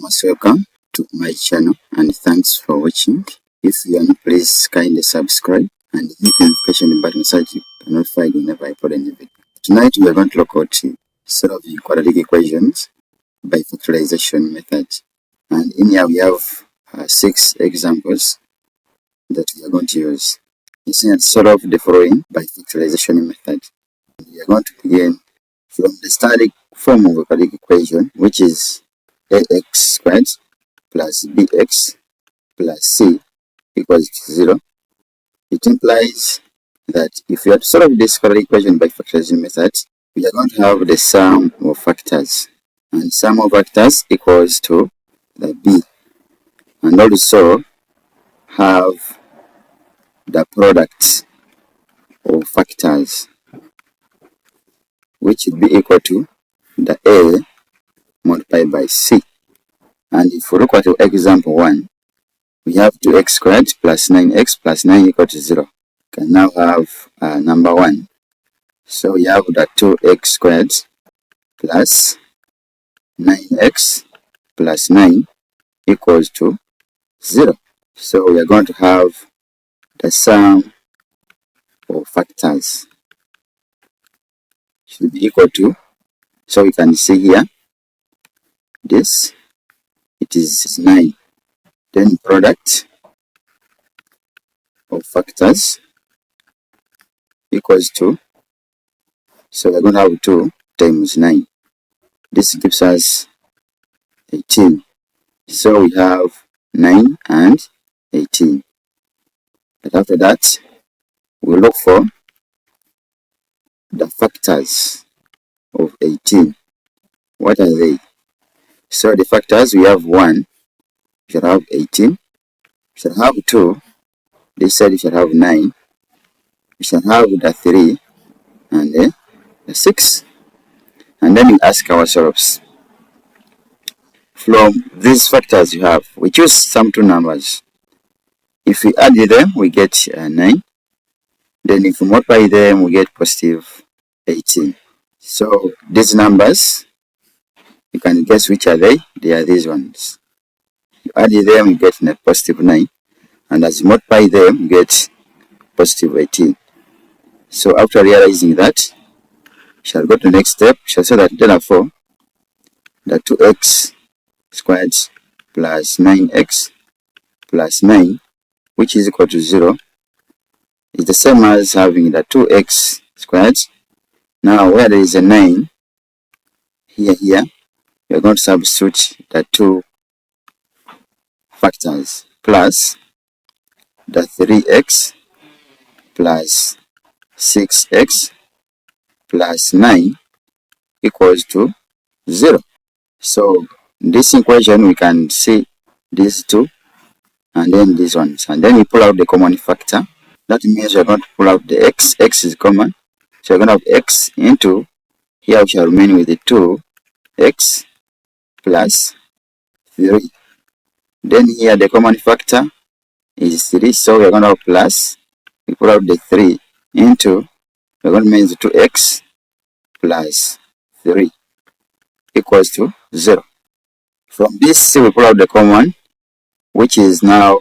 most welcome to my channel and thanks for watching. If you are new, please kindly subscribe and hit the notification button so that you are notified whenever I upload any video. Tonight we are going to look at solving quadratic equations by factorization method. And in here we have 6 examples that we are going to use. You see, let's solve the following by factorization method. We are going to begin from the static form of a quadratic equation, which is ax squared plus bx plus c equals to 0. It implies that if we are to solve this quadratic equation by factorization method, we are going to have the sum of factors, and sum of factors equals to the b, and also have the product of factors, which would be equal to the a multiplied by c. And if we look at example 1, we have 2x squared plus 9x plus 9 equal to 0. Can now have number 1. So we have the 2x squared plus 9x plus 9 equals to 0. So we are going to have the sum of factors should be equal to, so we can see here, this, it is 9. Then product of factors equals to, so we're going to have 2 times 9. This gives us 18. So we have 9 and 18. But after that, we look for the factors of 18. What are they? So the factors, we have 1, we shall have 18, we shall have 2, this side we shall have 9, we shall have the 3 and the 6. And then we ask ourselves, from these factors you have, we choose some two numbers. If we add them, we get 9. Then if we multiply them, we get positive 18. So these numbers, you can guess which are they. They are these ones. You add them, you get a positive 9. And as you multiply them, you get positive 18. So after realizing that, we shall go to the next step. We shall say that therefore, the 2x squared plus 9x plus 9, which is equal to 0, is the same as having the 2x squared. Now where there is a 9, here, we are going to substitute the 2 factors plus the 3x plus 6x plus 9 equals to 0. So in this equation we can see these 2 and then these ones, and then we pull out the common factor. That means we are going to pull out the x. X is common, so we're going to have x into, here we shall remain with the 2x plus 3. Then here the common factor is 3, so we're going to have plus, we pull out the 3 into, we're going to mean the 2x plus 3 equals to 0. From this we pull out the common, which is now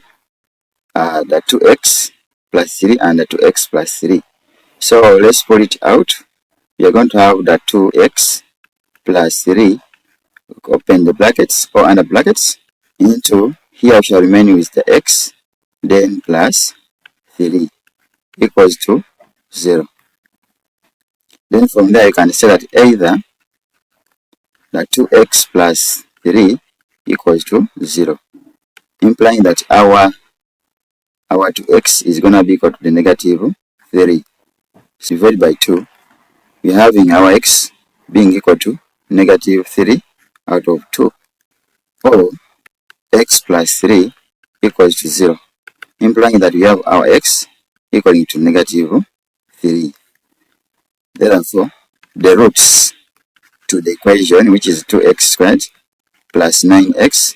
the 2x plus 3 and the 2x plus 3. So let's pull it out. We are going to have the 2x plus 3, open the brackets or under brackets, into, here we shall remain with the x, then plus 3 equals to 0. Then from there you can say that either the 2x plus 3 equals to 0, implying that our 2x is going to be equal to the negative 3. So divided by 2, we are having our x being equal to negative 3 out of 2, or x plus 3 equals to 0, implying that we have our x equaling to negative 3. Therefore, the roots to the equation, which is 2x squared plus 9x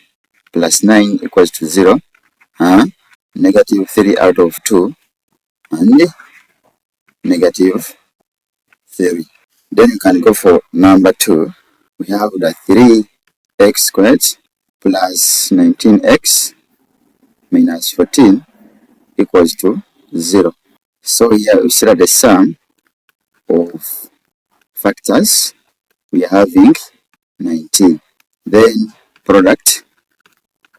plus 9 equals to 0, are negative 3 out of 2 and negative 3. Then you can go for number 2. We have the 3x squared plus 19x minus 14 equals to 0. So here we see that the sum of factors we are having 19. Then product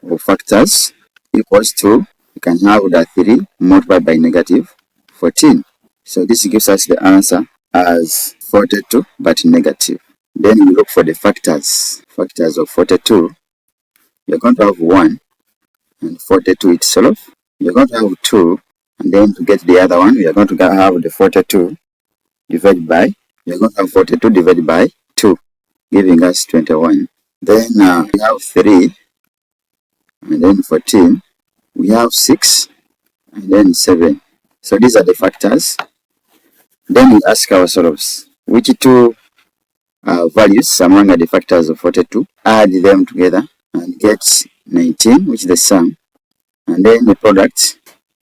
of factors equals to, we can have the 3 multiplied by negative 14. So this gives us the answer as 42 but negative. Then we look for the factors of 42. We are going to have 1 and 42 itself. We are going to have 2, and then to get the other one, we are going to have the 42 divided by, we are going to have 42 divided by 2, giving us 21. Then we have 3, and then 14. We have 6, and then 7. So these are the factors. Then we ask ourselves, which two values among the factors of 42, add them together and get 19, which is the sum, and then the product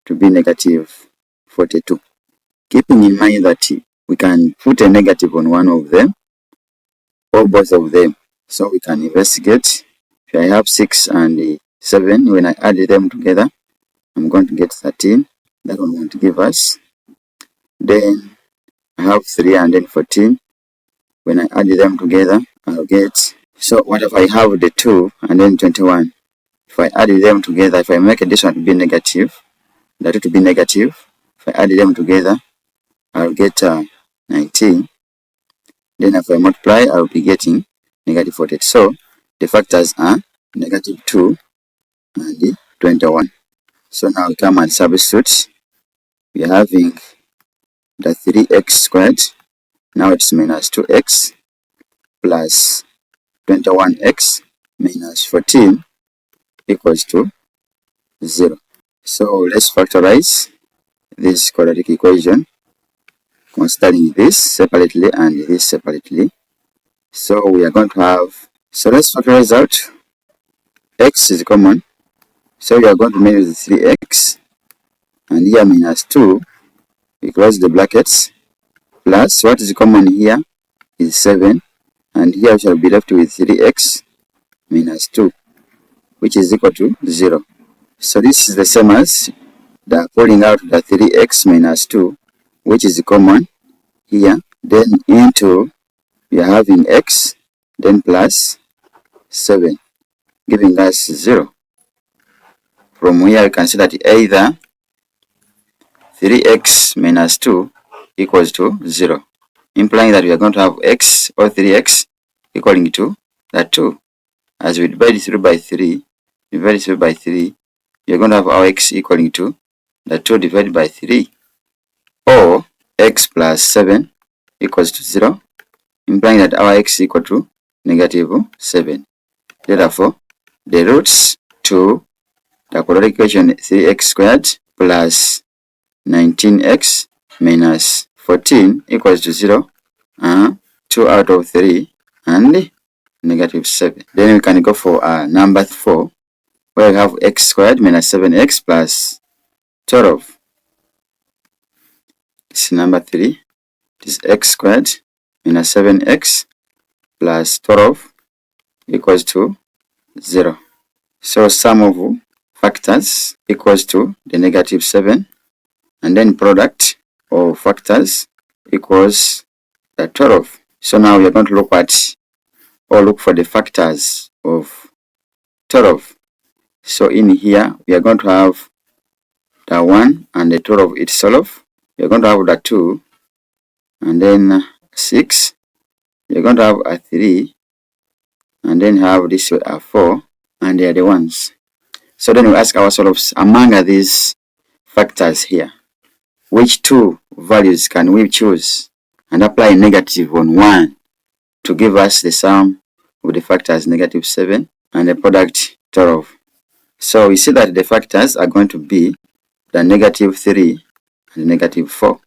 to be negative 42. Keeping in mind that we can put a negative on one of them or both of them, so we can investigate. If I have 6 and 7, when I add them together, I'm going to get 13. That one won't give us. Then I have 3 and then 14. When I add them together, I'll get, so what if I have the 2 and then 21? If I add them together, if I make this one to be negative, that to be negative, if I add them together, I'll get 19. Then if I multiply, I'll be getting negative 48. So the factors are negative 2 and 21. So now we come and substitute. We are having the 3x squared. Now it's minus 2x plus 21x minus 14 equals to 0. So let's factorize this quadratic equation, considering this separately and this separately. So we are going to have, so let's factorize out. X is common, so we are going to make it 3x, and here minus 2, we close the brackets, plus what is common here is 7, and here we shall be left with 3x minus 2, which is equal to 0. So this is the same as the pulling out the 3x minus 2, which is common here, then into, we are having x, then plus 7, giving us 0. From here you can see that either 3x minus 2 equals to 0, implying that we are going to have x or 3x equaling to that 2. As we divide through by 3, we are going to have our x equaling to the 2 divided by 3, or x plus 7 equals to 0, implying that our x equal to negative 7. Therefore, the roots to the quadratic equation 3x squared plus 19x minus 14 equals to 0 are 2 out of 3 and negative 7. Then we can go for number 4, where we have x squared minus 7x plus 12. This is number 3. This is x squared minus 7x plus 12 equals to 0. So sum of factors equals to the negative 7, and then product of factors equals the 12. So now we are going to look at, or look for the factors of 12. So in here we are going to have the 1 and the 12 itself. We are going to have the 2 and then 6. We are going to have a 3 and then have this way a 4, and they are the ones. So then we ask ourselves, among these factors here, which two values can we choose and apply negative on one to give us the sum of the factors negative 7 and the product 12? So we see that the factors are going to be the negative 3 and negative 4.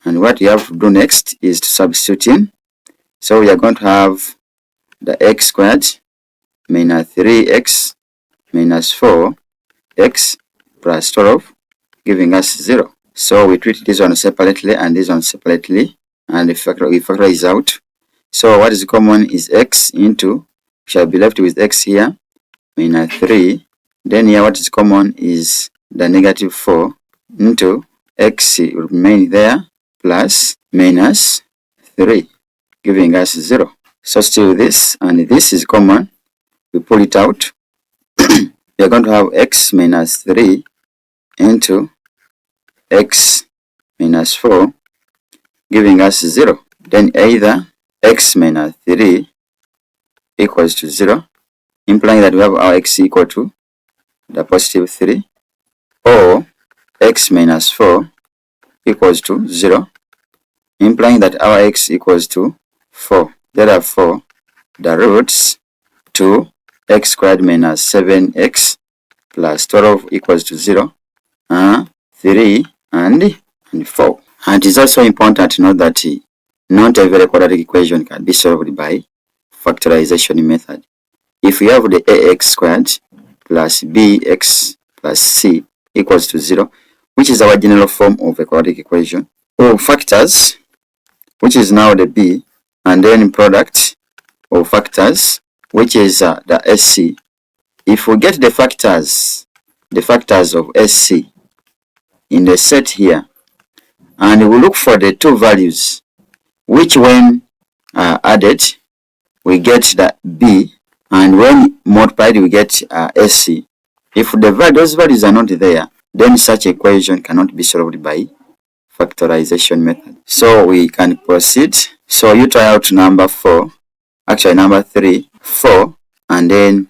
And what we have to do next is to substitute in. So we are going to have the x squared minus 3x minus 4x plus 12, giving us 0. So we treat this one separately and this one separately, and we factorize out. So what is common is x into, shall be left with x here, minus 3. Then here what is common is the negative 4 into x will remain there plus minus 3, giving us 0. So still this and this is common. We pull it out. We are going to have x minus 3 into x minus 4, giving us 0. Then either x minus 3 equals to 0, implying that we have our x equal to the positive 3, or x minus 4 equals to 0, implying that our x equals to 4. Therefore, the roots to x squared minus 7x plus 12 equals to 0 are 3 and 4. And it is also important to note that not every quadratic equation can be solved by factorization method. If we have the ax squared plus bx plus c equals to 0, which is our general form of a quadratic equation, or factors, which is now the b, and then product of factors, which is the sc. If we get the factors of sc in the set here, and we look for the two values, which when added, we get the b, and when multiplied, we get sc. If those values are not there, then such equation cannot be solved by factorization method. So we can proceed. So you try out number 4, actually number 3, 4, and then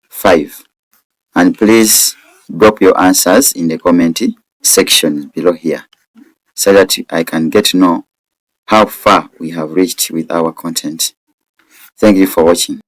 5. And please drop your answers in the comment section below here, so that I can get to know how far we have reached with our content. Thank you for watching.